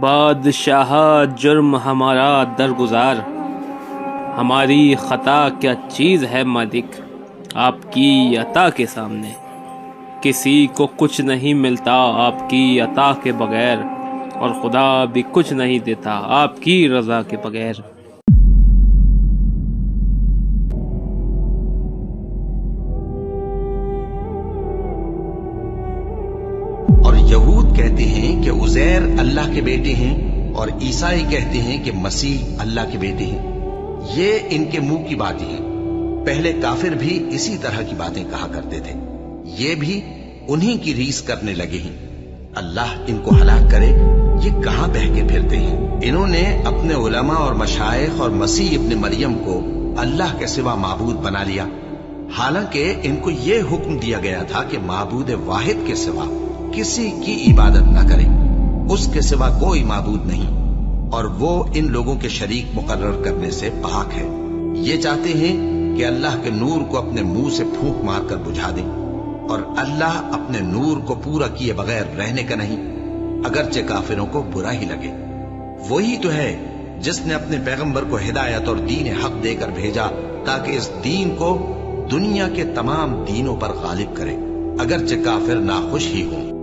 بادشاہ جرم ہمارا درگزار، ہماری خطا کیا چیز ہے مالک آپ کی عطا کے سامنے۔ کسی کو کچھ نہیں ملتا آپ کی عطا کے بغیر، اور خدا بھی کچھ نہیں دیتا آپ کی رضا کے بغیر۔ اور یہود کہتے ہیں کہ عزیر اللہ کے بیٹے ہیں، اور عیسائی کہتے ہیں کہ مسیح اللہ کے بیٹے ہیں۔ یہ ان کے منہ کی باتیں ہیں۔ پہلے کافر بھی اسی طرح کی باتیں کہا کرتے تھے، یہ بھی انہی کی ریس کرنے لگے ہیں۔ اللہ ان کو ہلاک کرے، یہ کہاں بہہ کے پھرتے ہیں۔ انہوں نے اپنے علماء اور مشائخ اور مسیح ابن مریم کو اللہ کے سوا معبود بنا لیا، حالانکہ ان کو یہ حکم دیا گیا تھا کہ معبود واحد کے سوا کسی کی عبادت نہ کریں، اس کے سوا کوئی معبود نہیں، اور وہ ان لوگوں کے شریک مقرر کرنے سے پاک ہے۔ یہ چاہتے ہیں کہ اللہ کے نور کو اپنے منہ سے پھونک مار کر بجھا دیں، اور اللہ اپنے نور کو پورا کیے بغیر رہنے کا نہیں، اگرچہ کافروں کو برا ہی لگے۔ وہی تو ہے جس نے اپنے پیغمبر کو ہدایت اور دین حق دے کر بھیجا تاکہ اس دین کو دنیا کے تمام دینوں پر غالب کرے، اگرچہ کافر ناخوش ہی ہوں۔